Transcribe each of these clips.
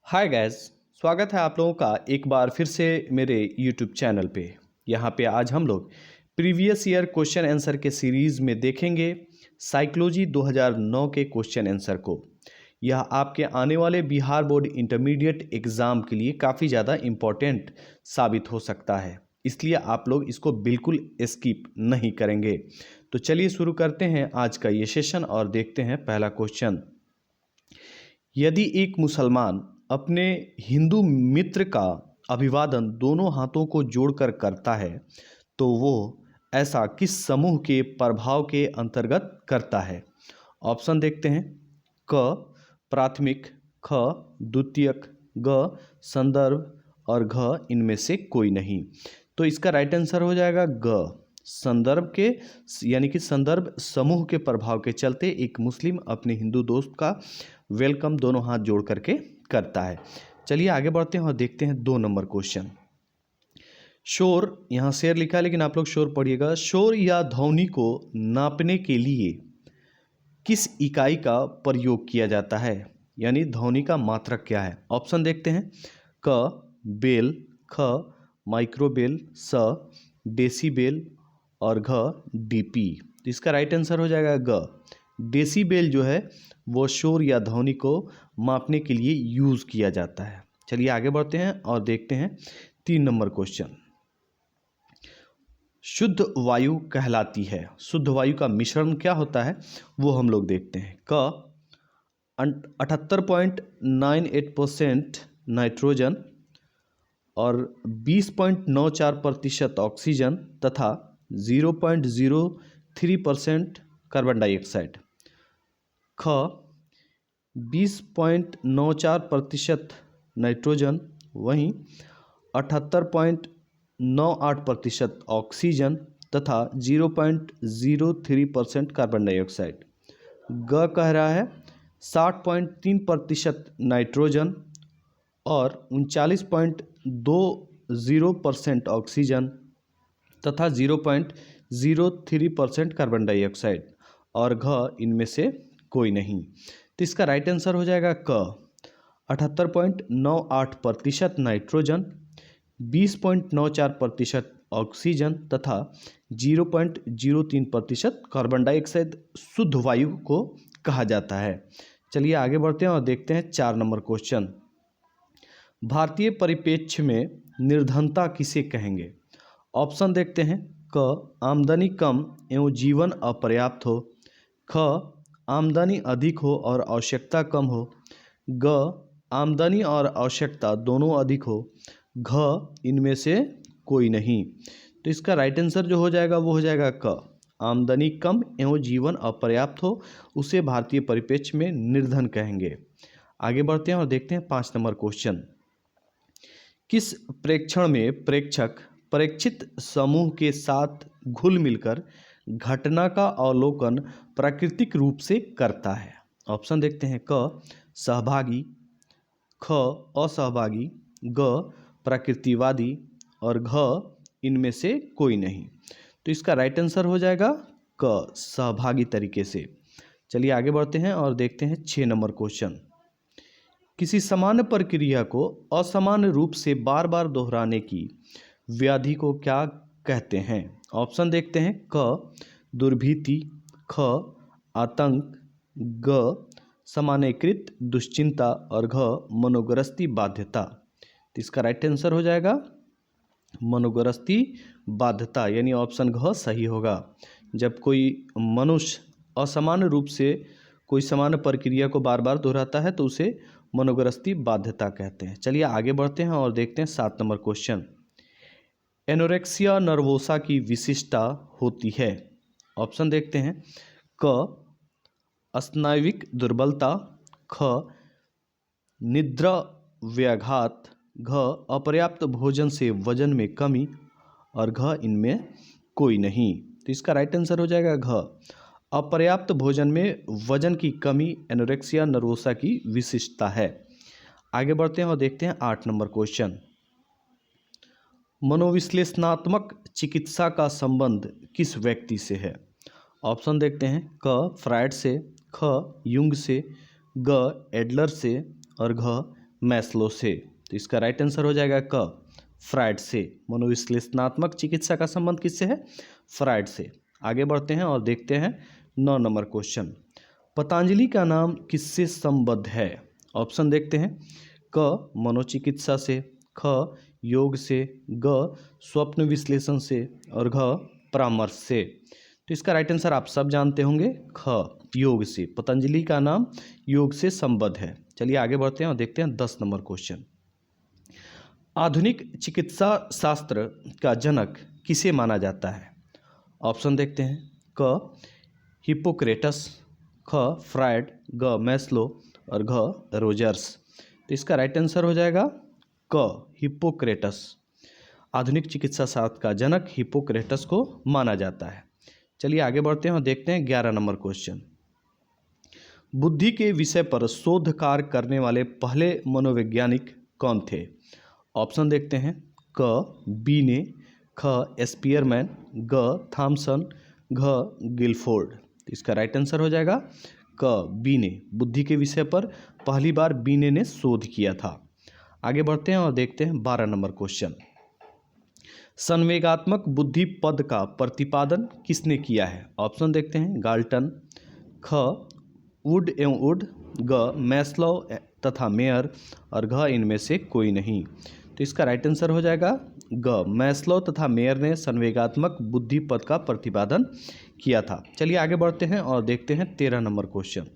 Hi guys, स्वागत है आप लोगों का एक बार फिर से मेरे यूट्यूब चैनल पे। यहाँ पे आज हम लोग प्रीवियस ईयर क्वेश्चन आंसर के सीरीज़ में देखेंगे साइकोलॉजी 2009 के क्वेश्चन आंसर को। यह आपके आने वाले बिहार बोर्ड इंटरमीडिएट एग्ज़ाम के लिए काफ़ी ज़्यादा इम्पोर्टेंट साबित हो सकता है, इसलिए आप लोग इसको बिल्कुल स्किप नहीं करेंगे। तो चलिए शुरू करते हैं आज का ये सेशन और देखते हैं पहला क्वेश्चन। यदि एक मुसलमान अपने हिंदू मित्र का अभिवादन दोनों हाथों को जोड़कर करता है तो वो ऐसा किस समूह के प्रभाव के अंतर्गत करता है? ऑप्शन देखते हैं। क प्राथमिक, ख द्वितीयक, ग संदर्भ और घ इनमें से कोई नहीं। तो इसका राइट आंसर हो जाएगा ग संदर्भ के, यानी कि संदर्भ समूह के प्रभाव के चलते एक मुस्लिम अपने हिंदू दोस्त का वेलकम दोनों हाथ जोड़ करके करता है। चलिए आगे बढ़ते हैं और देखते हैं 2 नंबर क्वेश्चन। शोर, यहाँ शेर लिखा है लेकिन आप लोग शोर पढ़िएगा। शोर या ध्वनि को नापने के लिए किस इकाई का प्रयोग किया जाता है, यानी ध्वनि का मात्रक क्या है? ऑप्शन देखते हैं। क बेल, ख माइक्रोबेल, स डेसीबेल और घ डीपी। तो इसका राइट आंसर हो जाएगा ग। डेसीबेल जो है वो शोर या ध्वनि को मापने के लिए यूज़ किया जाता है। चलिए आगे बढ़ते हैं और देखते हैं 3 नंबर क्वेश्चन। शुद्ध वायु कहलाती है, शुद्ध वायु का मिश्रण क्या होता है वो हम लोग देखते हैं। क 78.98% नाइट्रोजन और 20.94% ऑक्सीजन तथा 0.03% कार्बन डाइऑक्साइड। ख 20.94% नाइट्रोजन, वहीं 78.98% ऑक्सीजन तथा 0.03% कार्बन डाइऑक्साइड। ग कह रहा है 60.3% नाइट्रोजन और 39.20% ऑक्सीजन तथा 0.03% कार्बन डाइऑक्साइड और घ इनमें से कोई नहीं। तो इसका राइट आंसर हो जाएगा क 78.98% नाइट्रोजन, 20.94% ऑक्सीजन तथा 0.03% कार्बन डाइऑक्साइड शुद्ध वायु को कहा जाता है। चलिए आगे बढ़ते हैं और देखते हैं 4 नंबर क्वेश्चन। भारतीय परिप्रेक्ष्य में निर्धनता किसे कहेंगे? ऑप्शन देखते हैं। क आमदनी कम एवं जीवन अपर्याप्त हो, ख आमदनी अधिक हो और आवश्यकता कम हो, ग आमदनी और आवश्यकता दोनों अधिक हो, घ इनमें से कोई नहीं। तो इसका राइट आंसर जो हो जाएगा वो हो जाएगा क आमदनी कम एवं जीवन अपर्याप्त हो उसे भारतीय परिप्रेक्ष्य में निर्धन कहेंगे। आगे बढ़ते हैं और देखते हैं 5 नंबर क्वेश्चन। किस प्रेक्षण में प्रेक्षक प्रेक्षित समूह के साथ घुल मिलकर घटना का अवलोकन प्राकृतिक रूप से करता है? ऑप्शन देखते हैं। क सहभागी, ख असहभागी, ग प्रकृतिवादी और घ इनमें से कोई नहीं। तो इसका राइट आंसर हो जाएगा क सहभागी तरीके से। चलिए आगे बढ़ते हैं और देखते हैं 6 नंबर क्वेश्चन। किसी सामान्य प्रक्रिया को असमान रूप से बार बार दोहराने की व्याधि को क्या कहते हैं? ऑप्शन देखते हैं। क दुर्भीति, ख आतंक, ग सामान्यकृत दुश्चिंता और घ मनोग्रस्ती बाध्यता। तो इसका राइट आंसर हो जाएगा मनोग्रस्ती बाध्यता, यानी ऑप्शन घ सही होगा। जब कोई मनुष्य असामान्य रूप से कोई सामान्य प्रक्रिया को बार बार दोहराता है तो उसे मनोग्रस्ती बाध्यता कहते हैं। चलिए आगे बढ़ते हैं और देखते हैं 7 नंबर क्वेश्चन। एनोरेक्सिया नर्वोसा की विशिष्टता होती है? ऑप्शन देखते हैं। क स्नायुविक दुर्बलता, ख निद्रा व्याघात, घ अपर्याप्त भोजन से वजन में कमी और घ इनमें कोई नहीं। तो इसका राइट आंसर हो जाएगा घ अपर्याप्त भोजन में वजन की कमी एनोरेक्सिया नर्वोसा की विशिष्टता है। आगे बढ़ते हैं और देखते हैं 8 नंबर क्वेश्चन। मनोविश्लेषणात्मक चिकित्सा का संबंध किस व्यक्ति से है? ऑप्शन देखते हैं। क फ्रायड से, ख युंग से, ग एडलर से और घ मैस्लो से। तो इसका राइट आंसर हो जाएगा क, फ्रायड से। मनोविश्लेषणात्मक चिकित्सा का संबंध किससे है? फ्रायड से। आगे बढ़ते हैं और देखते हैं 9 नंबर क्वेश्चन। पतंजलि का नाम किससे संबद्ध है? ऑप्शन देखते हैं। क, मनोचिकित्सा से, ख, योग से, ग, स्वप्न विश्लेषण से और घ, परामर्श से। तो इसका राइट आंसर आप सब जानते होंगे, ख, योग से। पतंजलि का नाम योग से संबद्ध है। चलिए आगे बढ़ते हैं और देखते हैं 10 नंबर क्वेश्चन। आधुनिक चिकित्सा शास्त्र का जनक किसे माना जाता है? ऑप्शन देखते हैं। क, हिप्पोक्रेटस, ख, फ्रायड, ग, मैस्लो और घ, रोजर्स। तो इसका राइट आंसर हो जाएगा क, हिप्पोक्रेटस। आधुनिक चिकित्सा शास्त्र का जनक हिप्पोक्रेटस को माना जाता है। चलिए आगे बढ़ते हैं और देखते हैं 11 नंबर क्वेश्चन। बुद्धि के विषय पर शोध कार्य करने वाले पहले मनोवैज्ञानिक कौन थे? ऑप्शन देखते हैं। क, बीने, ख, स्पीयरमैन, ग, थॉमसन, घ, गिलफोर्ड। तो इसका राइट आंसर हो जाएगा क, बीने। बुद्धि के विषय पर पहली बार बीने ने शोध किया था। आगे बढ़ते हैं और देखते हैं 12 नंबर क्वेश्चन। संवेगात्मक बुद्धि पद का प्रतिपादन किसने किया है? ऑप्शन देखते हैं। गाल्टन, ख, वुड एवं वुड, ग, मैस्लो तथा मेयर और घ, इनमें से कोई नहीं। तो इसका राइट आंसर हो जाएगा ग, मैस्लो तथा मेयर ने संवेगात्मक बुद्धि पद का प्रतिपादन किया था। चलिए आगे बढ़ते हैं और देखते हैं 13 नंबर क्वेश्चन।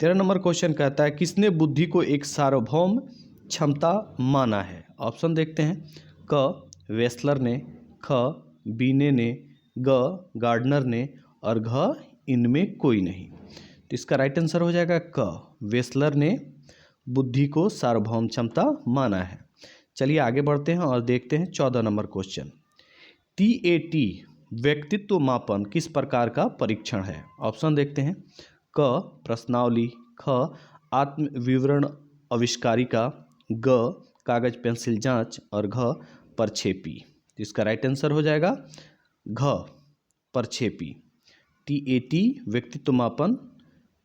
13 नंबर क्वेश्चन कहता है किसने बुद्धि को एक सार्वभौम क्षमता माना है? ऑप्शन देखते हैं। क, वेस्लर ने, ख, बीने ने, ग, गार्डनर ने और घ, इनमें कोई नहीं। तो इसका राइट आंसर हो जाएगा क, वेस्लर ने बुद्धि को सार्वभौम क्षमता माना है। चलिए आगे बढ़ते हैं और देखते हैं 14 नंबर क्वेश्चन। TAT व्यक्तित्व मापन किस प्रकार का परीक्षण है? ऑप्शन देखते हैं। क, प्रश्नावली, ख, आत्म विवरण आविष्कारिका, ग, कागज पेंसिल जांच और घ, प्रक्षेपी। इसका राइट आंसर हो जाएगा घ, प्रक्षेपी। TAT व्यक्तित्व मापन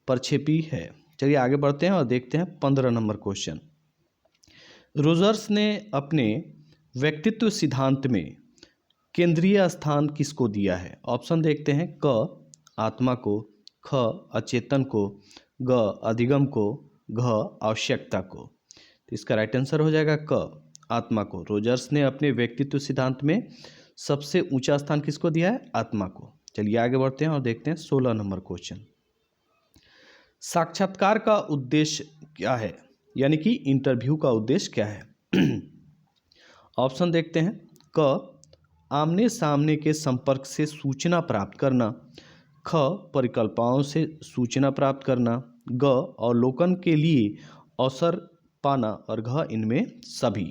प्रक्षेपी है। चलिए आगे बढ़ते हैं और देखते हैं 15 नंबर क्वेश्चन। रोजर्स ने अपने व्यक्तित्व सिद्धांत में केंद्रीय स्थान किसको दिया है? ऑप्शन देखते हैं। क, आत्मा को, ख, अचेतन को, ग, अधिगम को, घ, आवश्यकता को। तो इसका राइट आंसर हो जाएगा क, आत्मा को। रोजर्स ने अपने व्यक्तित्व सिद्धांत में सबसे ऊंचा स्थान किसको दिया है? आत्मा को। चलिए आगे बढ़ते हैं और देखते हैं 16 नंबर क्वेश्चन। साक्षात्कार का उद्देश्य क्या है? यानी कि इंटरव्यू का उद्देश्य क्या है? ऑप्शन देखते हैं। क, आमने सामने के संपर्क से सूचना प्राप्त करना, ख, परिकल्पनाओं से सूचना प्राप्त करना, ग, अवलोकन के लिए अवसर पाना और घ, इनमें सभी।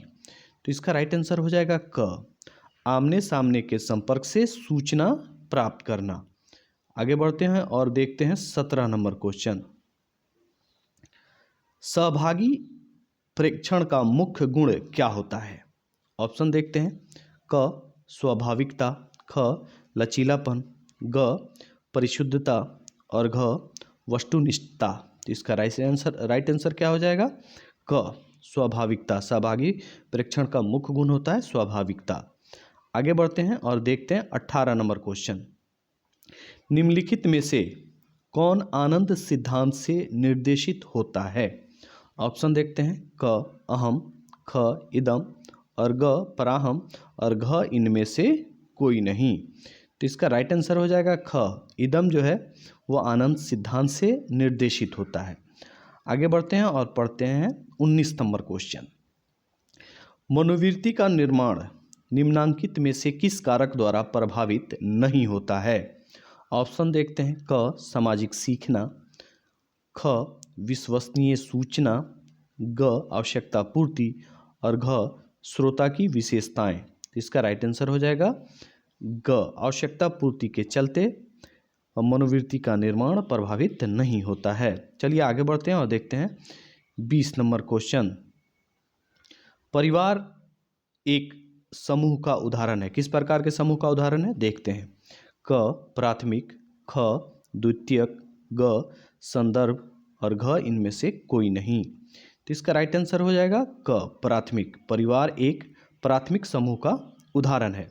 तो इसका राइट आंसर हो जाएगा क, आमने सामने के संपर्क से सूचना प्राप्त करना। आगे बढ़ते हैं और देखते हैं 17 नंबर क्वेश्चन। सहभागी प्रेक्षण का मुख्य गुण क्या होता है? ऑप्शन देखते हैं। क, स्वाभाविकता, ख, लचीलापन, ग, परिशुद्धता और घ, वस्तुनिष्ठता। तो इसका राइट आंसर क्या हो जाएगा? क, स्वाभाविकता। सहभागी प्रेक्षण का मुख्य गुण होता है स्वाभाविकता। आगे बढ़ते हैं और देखते हैं 18 नंबर क्वेश्चन। निम्नलिखित में से कौन आनंद सिद्धांत से निर्देशित होता है? ऑप्शन देखते हैं। क, अहम, ख, इदम और ग, पराहम और घ, इनमें से कोई नहीं। तो इसका राइट आंसर हो जाएगा ख, इदम जो है वो आनंद सिद्धांत से निर्देशित होता है। आगे बढ़ते हैं और पढ़ते हैं 19 नंबर क्वेश्चन। मनोवृत्ति का निर्माण निम्नांकित में से किस कारक द्वारा प्रभावित नहीं होता है? ऑप्शन देखते हैं। क, सामाजिक सीखना, ख, विश्वसनीय सूचना, ग, आवश्यकता पूर्ति और घ, श्रोता की विशेषताएं। तो इसका राइट आंसर हो जाएगा ग, आवश्यकता पूर्ति के चलते मनोवृत्ति का निर्माण प्रभावित नहीं होता है। चलिए आगे बढ़ते हैं और देखते हैं 20 नंबर क्वेश्चन। परिवार एक समूह का उदाहरण है। किस प्रकार के समूह का उदाहरण है? देखते हैं। क, प्राथमिक, ख, द्वितीयक, ग, संदर्भ और घ इनमें से कोई नहीं। तो इसका राइट आंसर हो जाएगा क, प्राथमिक। परिवार एक प्राथमिक समूह का उदाहरण है।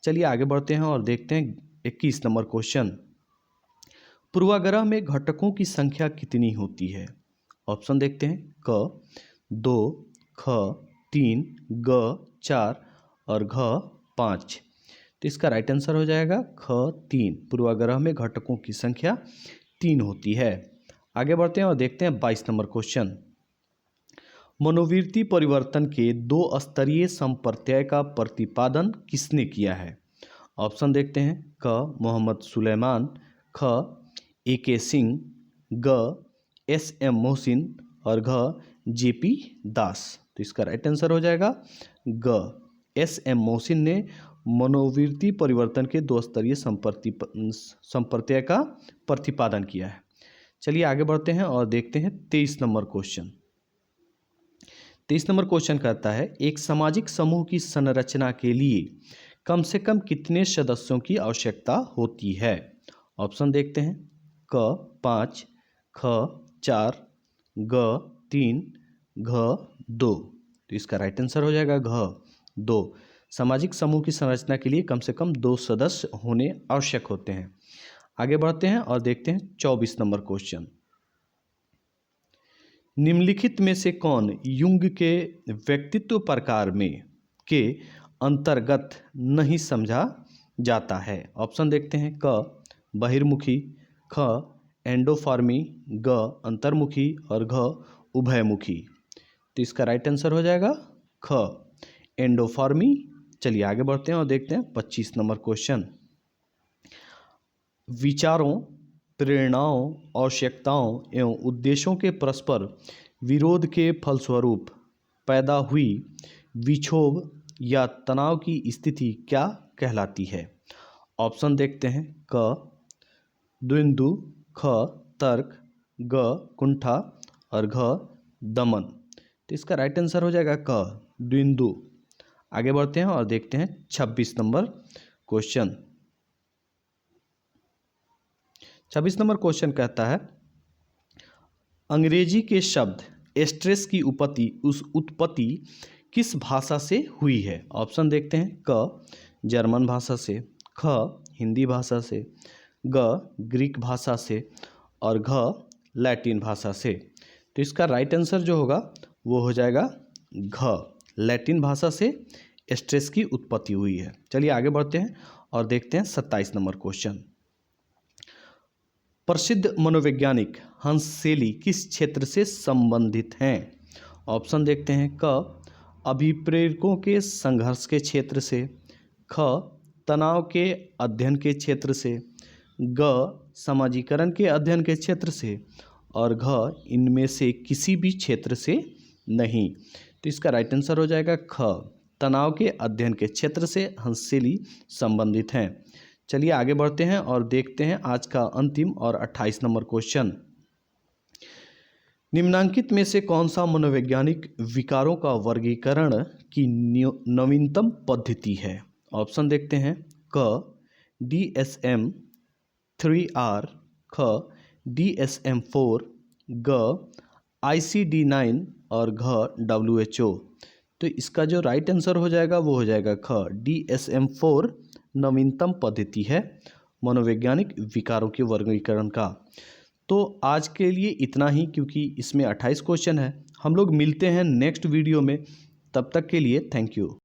चलिए आगे बढ़ते हैं और देखते हैं 21 नंबर क्वेश्चन। पूर्वाग्रह में घटकों की संख्या कितनी होती है? ऑप्शन देखते हैं, क 2, ख 3, ग 4 और घ 5। तो इसका राइट आंसर हो जाएगा ख 3। पूर्वाग्रह में घटकों की संख्या 3 होती है। आगे बढ़ते हैं और देखते हैं 22 नंबर क्वेश्चन। मनोवृत्ति परिवर्तन के 2 स्तरीय संप्रत्यय का प्रतिपादन किसने किया है? ऑप्शन देखते हैं, क मोहम्मद सुलेमान, ख ए.के. सिंह, ग एस.एम. मोहसिन और घ जे.पी. दास। तो इसका राइट आंसर हो जाएगा ग, एस.एम. मोहसिन ने मनोवृत्ति परिवर्तन के 2 स्तरीय संप्रत्यय का प्रतिपादन किया है। चलिए आगे बढ़ते हैं और देखते हैं 23 नंबर क्वेश्चन। 23 नंबर क्वेश्चन कहता है, एक सामाजिक समूह की संरचना के लिए कम से कम कितने सदस्यों की आवश्यकता होती है? ऑप्शन देखते हैं, क 5, ख 4, ग 3, घ 2। तो इसका राइट आंसर हो जाएगा घ 2। सामाजिक समूह की संरचना के लिए कम से कम 2 सदस्य होने आवश्यक होते हैं। आगे बढ़ते हैं और देखते हैं 24 नंबर क्वेश्चन। निम्नलिखित में से कौन युंग के व्यक्तित्व प्रकार में के अंतर्गत नहीं समझा जाता है? ऑप्शन देखते हैं, क बहिर्मुखी, ख एंडोफॉर्मी, ग अंतर्मुखी और घ उभयमुखी। तो इसका राइट आंसर हो जाएगा ख एंडोफॉर्मी। चलिए आगे बढ़ते हैं और देखते हैं 25 नंबर क्वेश्चन। विचारों, प्रेरणाओं, आवश्यकताओं एवं उद्देश्यों के परस्पर विरोध के फलस्वरूप पैदा हुई विक्षोभ या तनाव की स्थिति क्या कहलाती है? ऑप्शन देखते हैं, क द्वंद्व, ख तर्क, ग कुंठा और घ दमन। तो इसका राइट आंसर हो जाएगा क द्वंद्व। आगे बढ़ते हैं और देखते हैं 26 नंबर क्वेश्चन। 26 नंबर क्वेश्चन कहता है, अंग्रेजी के शब्द स्ट्रेस की उत्पत्ति किस भाषा से हुई है? ऑप्शन देखते हैं, क जर्मन भाषा से, ख हिंदी भाषा से, ग ग्रीक भाषा से और घ लैटिन भाषा से। तो इसका राइट आंसर जो होगा वो हो जाएगा घ, लैटिन भाषा से स्ट्रेस की उत्पत्ति हुई है। चलिए आगे बढ़ते हैं और देखते हैं 27 नंबर क्वेश्चन। प्रसिद्ध मनोवैज्ञानिक हंस सेली किस क्षेत्र से संबंधित हैं? ऑप्शन देखते हैं, क अभिप्रेरकों के संघर्ष के क्षेत्र से, ख तनाव के अध्ययन के क्षेत्र से, ग समाजीकरण के अध्ययन के क्षेत्र से और घ इनमें से किसी भी क्षेत्र से नहीं। तो इसका राइट आंसर हो जाएगा ख तनाव के अध्ययन के क्षेत्र से हंस सेली संबंधित हैं। चलिए आगे बढ़ते हैं और देखते हैं आज का अंतिम और 28 नंबर क्वेश्चन। निम्नांकित में से कौन सा मनोवैज्ञानिक विकारों का वर्गीकरण की नवीनतम पद्धति है? ऑप्शन देखते हैं, क DSM-3R, ख DSM-4, ग ICD-9 और घ WHO। तो इसका जो राइट आंसर हो जाएगा वो हो जाएगा ख DSM-4 नवीनतम पद्धति है मनोवैज्ञानिक विकारों के वर्गीकरण का। तो आज के लिए इतना ही, क्योंकि इसमें 28 क्वेश्चन है। हम लोग मिलते हैं नेक्स्ट वीडियो में, तब तक के लिए थैंक यू।